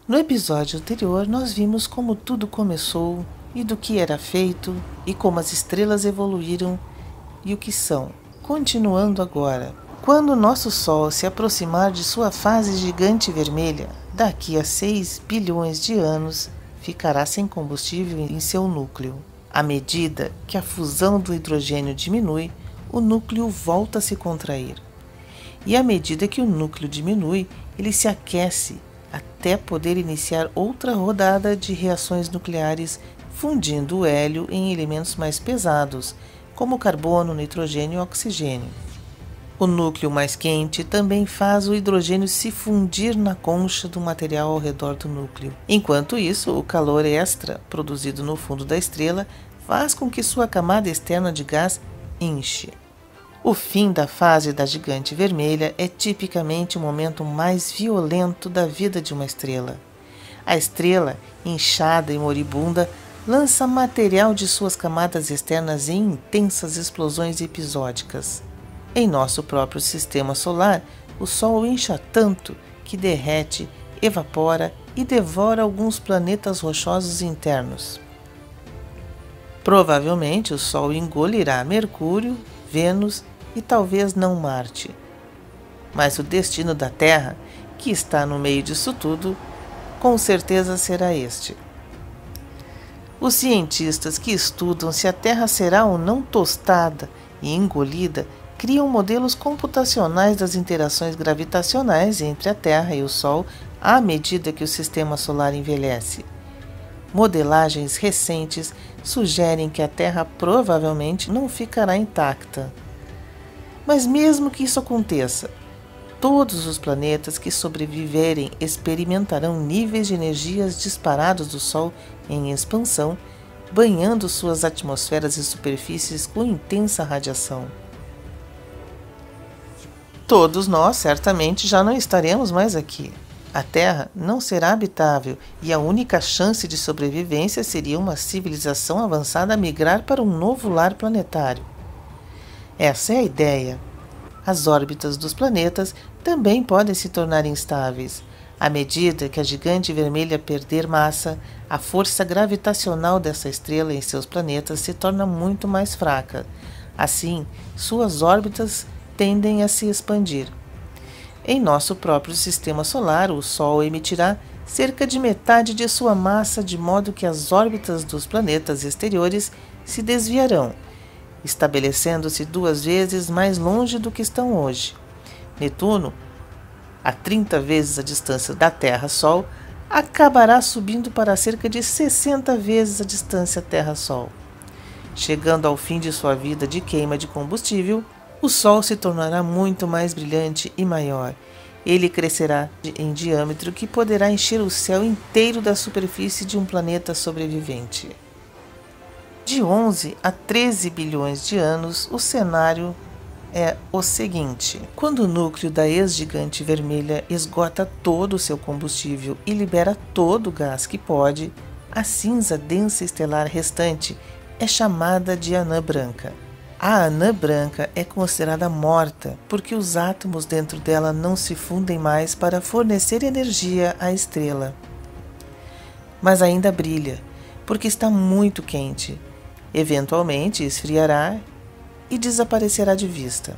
No episódio anterior, nós vimos como tudo começou e do que era feito e como as estrelas evoluíram e o que são. Continuando agora, quando nosso Sol se aproximar de sua fase gigante vermelha, daqui a 6 bilhões de anos, ficará sem combustível em seu núcleo. À medida que a fusão do hidrogênio diminui, o núcleo volta a se contrair. E à medida que o núcleo diminui, ele se aquece até poder iniciar outra rodada de reações nucleares, fundindo o hélio em elementos mais pesados, como carbono, nitrogênio e oxigênio. O núcleo mais quente também faz o hidrogênio se fundir na concha do material ao redor do núcleo. Enquanto isso, o calor extra produzido no fundo da estrela faz com que sua camada externa de gás inche. O fim da fase da gigante vermelha é tipicamente o momento mais violento da vida de uma estrela. A estrela, inchada e moribunda, lança material de suas camadas externas em intensas explosões episódicas. Em nosso próprio sistema solar, o Sol incha tanto que derrete, evapora e devora alguns planetas rochosos internos. Provavelmente o Sol engolirá Mercúrio, Vênus e talvez não Marte. Mas o destino da Terra, que está no meio disso tudo, com certeza será este. Os cientistas que estudam se a Terra será ou não tostada e engolida criam modelos computacionais das interações gravitacionais entre a Terra e o Sol à medida que o sistema solar envelhece. Modelagens recentes sugerem que a Terra provavelmente não ficará intacta. Mas mesmo que isso aconteça, todos os planetas que sobreviverem experimentarão níveis de energias disparados do Sol em expansão, banhando suas atmosferas e superfícies com intensa radiação. Todos nós certamente já não estaremos mais aqui. A Terra não será habitável e a única chance de sobrevivência seria uma civilização avançada a migrar para um novo lar planetário. Essa é a ideia. As órbitas dos planetas também podem se tornar instáveis. À medida que a gigante vermelha perder massa, a força gravitacional dessa estrela em seus planetas se torna muito mais fraca. Assim, suas órbitas tendem a se expandir. Em nosso próprio sistema solar, o Sol emitirá cerca de metade de sua massa, de modo que as órbitas dos planetas exteriores se desviarão, estabelecendo-se 2 vezes mais longe do que estão hoje. Netuno, a 30 vezes a distância da Terra-Sol, acabará subindo para cerca de 60 vezes a distância Terra-Sol. Chegando ao fim de sua vida de queima de combustível, o Sol se tornará muito mais brilhante e maior. Ele crescerá em diâmetro que poderá encher o céu inteiro da superfície de um planeta sobrevivente. De 11 a 13 bilhões de anos, o cenário é o seguinte: quando o núcleo da ex-gigante vermelha esgota todo o seu combustível e libera todo o gás que pode, a cinza densa estelar restante é chamada de anã branca. A anã branca é considerada morta porque os átomos dentro dela não se fundem mais para fornecer energia à estrela. Mas ainda brilha, porque está muito quente. Eventualmente esfriará e desaparecerá de vista.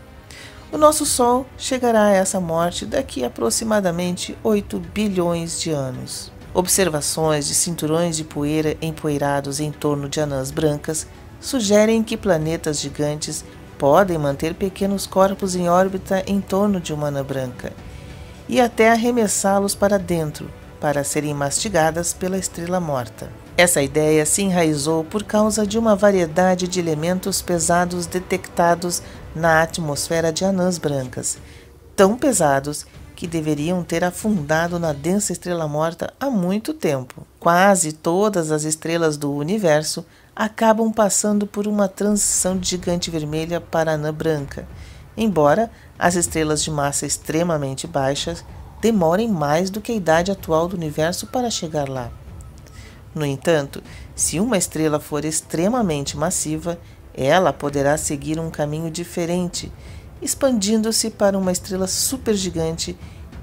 O nosso Sol chegará a essa morte daqui a aproximadamente 8 bilhões de anos. Observações de cinturões de poeira empoeirados em torno de anãs brancas sugerem que planetas gigantes podem manter pequenos corpos em órbita em torno de uma anã branca e até arremessá-los para dentro para serem mastigadas pela estrela morta. Essa ideia se enraizou por causa de uma variedade de elementos pesados detectados na atmosfera de anãs brancas, tão pesados que deveriam ter afundado na densa estrela morta há muito tempo. Quase todas as estrelas do universo acabam passando por uma transição de gigante vermelha para anã branca, embora as estrelas de massa extremamente baixa demorem mais do que a idade atual do universo para chegar lá. No entanto, se uma estrela for extremamente massiva, ela poderá seguir um caminho diferente, expandindo-se para uma estrela supergigante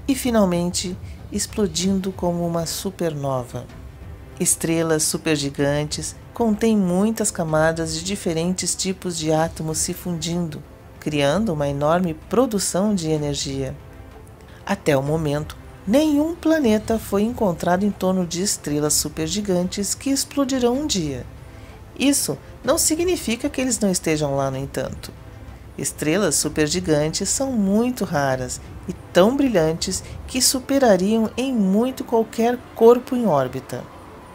e, finalmente, explodindo como uma supernova. Estrelas supergigantes contêm muitas camadas de diferentes tipos de átomos se fundindo, criando uma enorme produção de energia. Até o momento, nenhum planeta foi encontrado em torno de estrelas supergigantes que explodirão um dia. Isso não significa que eles não estejam lá, no entanto. Estrelas supergigantes são muito raras e tão brilhantes que superariam em muito qualquer corpo em órbita.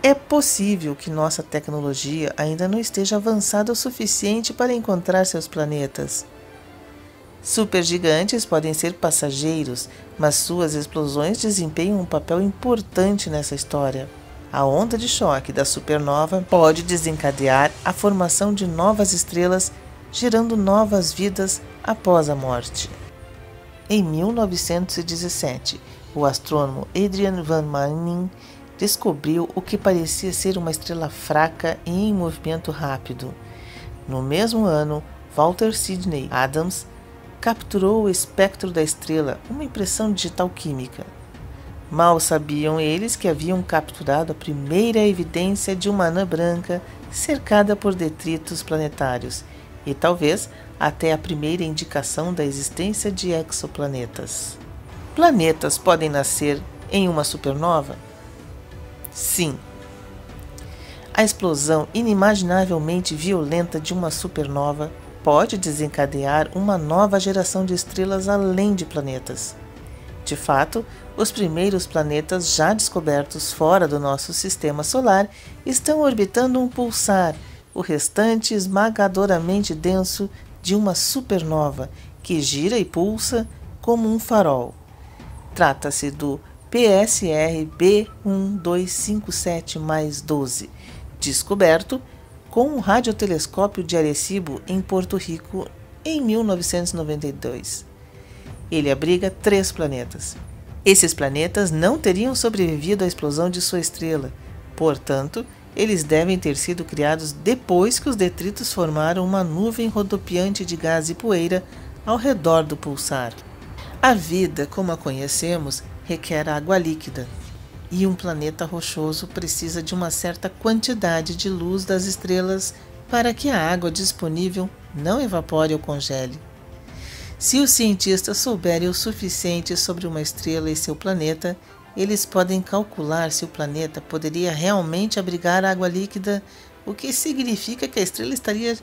É possível que nossa tecnologia ainda não esteja avançada o suficiente para encontrar seus planetas. Supergigantes podem ser passageiros, mas suas explosões desempenham um papel importante nessa história. A onda de choque da supernova pode desencadear a formação de novas estrelas, gerando novas vidas após a morte. Em 1917, o astrônomo Adrian van Maanen descobriu o que parecia ser uma estrela fraca e em movimento rápido. No mesmo ano, Walter Sidney Adams capturou o espectro da estrela, uma impressão digital química. Mal sabiam eles que haviam capturado a primeira evidência de uma anã branca cercada por detritos planetários e talvez até a primeira indicação da existência de exoplanetas. Planetas podem nascer em uma supernova? Sim. A explosão inimaginavelmente violenta de uma supernova pode desencadear uma nova geração de estrelas além de planetas. De fato, os primeiros planetas já descobertos fora do nosso sistema solar estão orbitando um pulsar, o restante esmagadoramente denso de uma supernova que gira e pulsa como um farol. Trata-se do PSR B1257-12, descoberto com um radiotelescópio de Arecibo em Porto Rico em 1992. Ele abriga 3 planetas. Esses planetas não teriam sobrevivido à explosão de sua estrela, portanto, eles devem ter sido criados depois que os detritos formaram uma nuvem rodopiante de gás e poeira ao redor do pulsar. A vida, como a conhecemos, requer água líquida, e um planeta rochoso precisa de uma certa quantidade de luz das estrelas para que a água disponível não evapore ou congele. Se os cientistas souberem o suficiente sobre uma estrela e seu planeta, eles podem calcular se o planeta poderia realmente abrigar água líquida, o que significa que a estrela estaria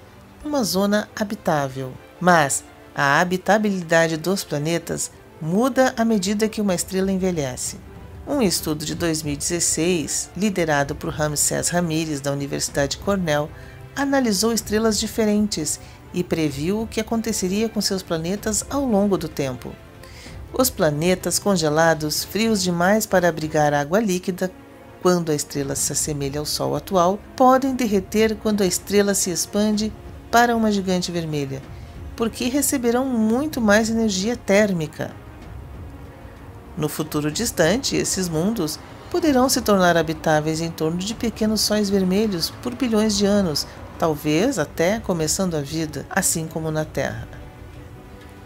numa zona habitável. Mas a habitabilidade dos planetas muda à medida que uma estrela envelhece. Um estudo de 2016, liderado por Ramsés Ramírez, da Universidade Cornell, analisou estrelas diferentes e previu o que aconteceria com seus planetas ao longo do tempo. Os planetas congelados, frios demais para abrigar água líquida, quando a estrela se assemelha ao Sol atual, podem derreter quando a estrela se expande para uma gigante vermelha, porque receberão muito mais energia térmica. No futuro distante, esses mundos poderão se tornar habitáveis em torno de pequenos sóis vermelhos por bilhões de anos, talvez até começando a vida, assim como na Terra.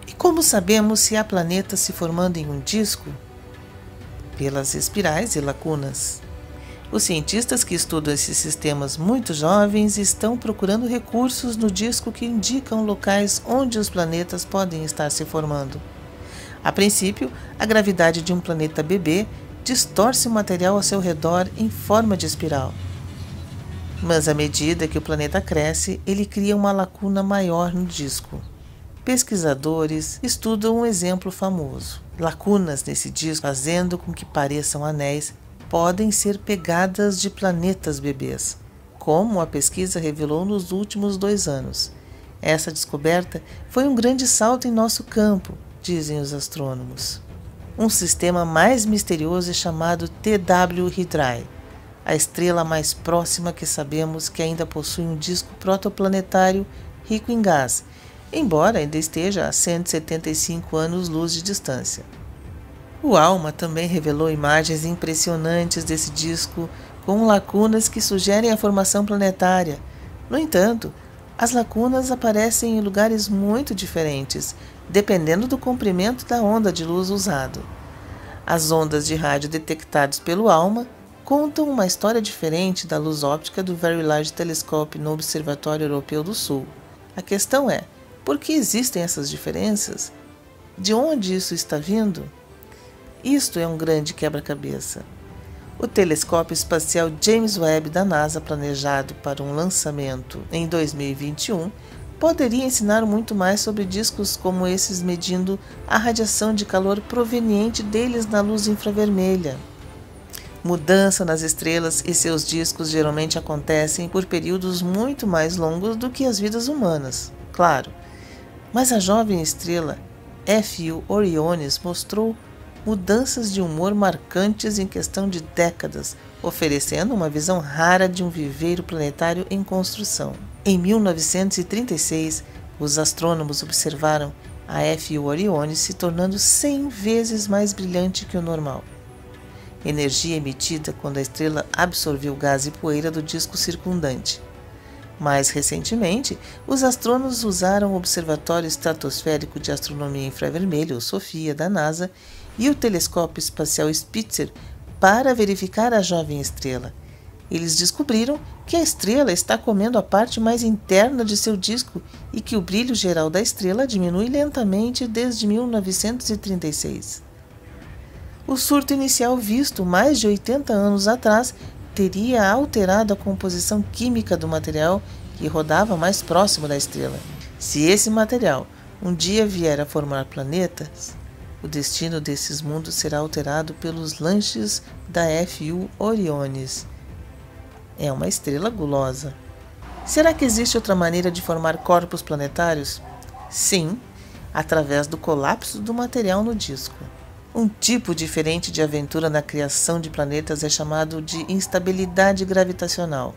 E como sabemos se há planetas se formando em um disco? Pelas espirais e lacunas. Os cientistas que estudam esses sistemas muito jovens estão procurando recursos no disco que indicam locais onde os planetas podem estar se formando. A princípio, a gravidade de um planeta bebê distorce o material ao seu redor em forma de espiral. Mas à medida que o planeta cresce, ele cria uma lacuna maior no disco. Pesquisadores estudam um exemplo famoso. Lacunas nesse disco, fazendo com que pareçam anéis, podem ser pegadas de planetas bebês, como a pesquisa revelou nos últimos 2 anos. Essa descoberta foi um grande salto em nosso campo, dizem os astrônomos. Um sistema mais misterioso é chamado TW Hydrae, a estrela mais próxima que sabemos que ainda possui um disco protoplanetário rico em gás, embora ainda esteja a 175 anos-luz de distância. O ALMA também revelou imagens impressionantes desse disco com lacunas que sugerem a formação planetária. No entanto, as lacunas aparecem em lugares muito diferentes, dependendo do comprimento da onda de luz usado. As ondas de rádio detectadas pelo ALMA contam uma história diferente da luz óptica do Very Large Telescope no Observatório Europeu do Sul. A questão é, por que existem essas diferenças? De onde isso está vindo? Isto é um grande quebra-cabeça. O telescópio espacial James Webb da NASA, planejado para um lançamento em 2021, poderia ensinar muito mais sobre discos como esses, medindo a radiação de calor proveniente deles na luz infravermelha. Mudança nas estrelas e seus discos geralmente acontecem por períodos muito mais longos do que as vidas humanas, claro. Mas a jovem estrela FU Orionis mostrou mudanças de humor marcantes em questão de décadas, oferecendo uma visão rara de um viveiro planetário em construção. Em 1936, os astrônomos observaram a FU Orionis se tornando 100 vezes mais brilhante que o normal. Energia emitida quando a estrela absorveu gás e poeira do disco circundante. Mais recentemente, os astrônomos usaram o Observatório Estratosférico de Astronomia Infravermelha, o SOFIA, da NASA, e o Telescópio Espacial Spitzer para verificar a jovem estrela. Eles descobriram que a estrela está comendo a parte mais interna de seu disco e que o brilho geral da estrela diminui lentamente desde 1936. O surto inicial visto mais de 80 anos atrás teria alterado a composição química do material que rodava mais próximo da estrela. Se esse material um dia vier a formar planetas, o destino desses mundos será alterado pelos lanches da FU Orionis. É uma estrela gulosa. Será que existe outra maneira de formar corpos planetários? Sim, através do colapso do material no disco. Um tipo diferente de aventura na criação de planetas é chamado de instabilidade gravitacional,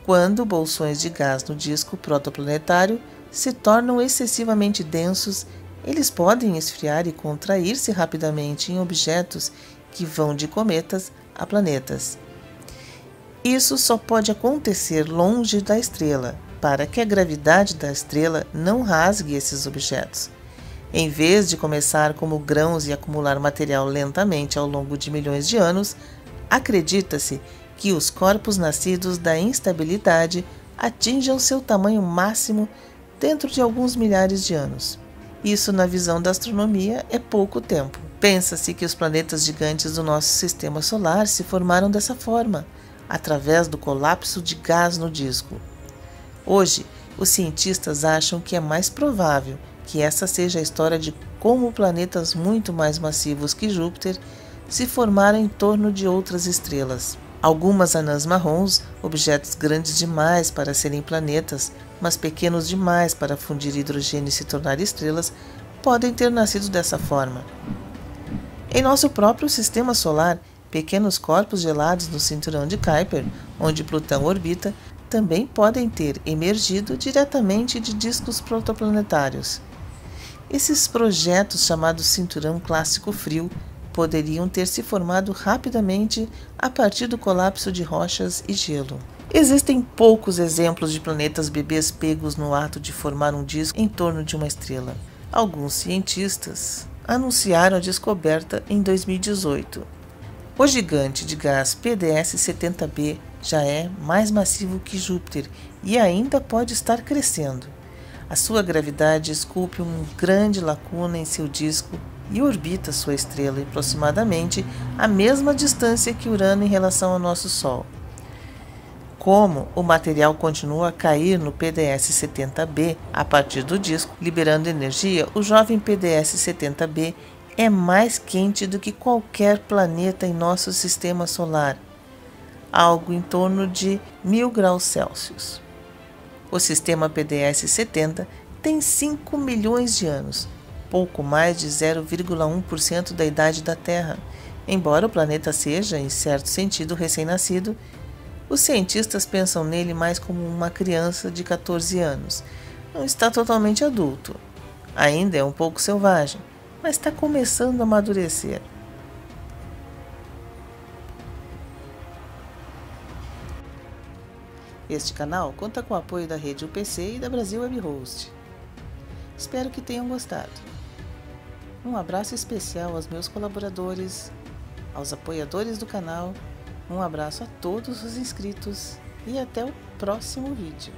quando bolsões de gás no disco protoplanetário se tornam excessivamente densos. Eles podem esfriar e contrair-se rapidamente em objetos que vão de cometas a planetas. Isso só pode acontecer longe da estrela, para que a gravidade da estrela não rasgue esses objetos. Em vez de começar como grãos e acumular material lentamente ao longo de milhões de anos, acredita-se que os corpos nascidos da instabilidade atinjam seu tamanho máximo dentro de alguns milhares de anos. Isso, na visão da astronomia, é pouco tempo. Pensa-se que os planetas gigantes do nosso sistema solar se formaram dessa forma, através do colapso de gás no disco. Hoje, os cientistas acham que é mais provável que essa seja a história de como planetas muito mais massivos que Júpiter se formaram em torno de outras estrelas. Algumas anãs marrons, objetos grandes demais para serem planetas, mas pequenos demais para fundir hidrogênio e se tornar estrelas, podem ter nascido dessa forma. Em nosso próprio sistema solar, pequenos corpos gelados no cinturão de Kuiper, onde Plutão orbita, também podem ter emergido diretamente de discos protoplanetários. Esses projetos, chamados cinturão clássico frio, poderiam ter se formado rapidamente a partir do colapso de rochas e gelo. Existem poucos exemplos de planetas bebês pegos no ato de formar um disco em torno de uma estrela. Alguns cientistas anunciaram a descoberta em 2018. O gigante de gás PDS-70b já é mais massivo que Júpiter e ainda pode estar crescendo. A sua gravidade esculpe uma grande lacuna em seu disco e orbita sua estrela em aproximadamente a mesma distância que Urano em relação ao nosso Sol. Como o material continua a cair no PDS-70b a partir do disco, liberando energia, o jovem PDS-70b é mais quente do que qualquer planeta em nosso sistema solar, algo em torno de 1000 graus Celsius. O sistema PDS-70 tem 5 milhões de anos, pouco mais de 0,1% da idade da Terra. Embora o planeta seja, em certo sentido, recém-nascido, os cientistas pensam nele mais como uma criança de 14 anos. Não está totalmente adulto. Ainda é um pouco selvagem, mas está começando a amadurecer. Este canal conta com o apoio da rede UPC e da Brasil Web Host. Espero que tenham gostado. Um abraço especial aos meus colaboradores, aos apoiadores do canal, um abraço a todos os inscritos e até o próximo vídeo.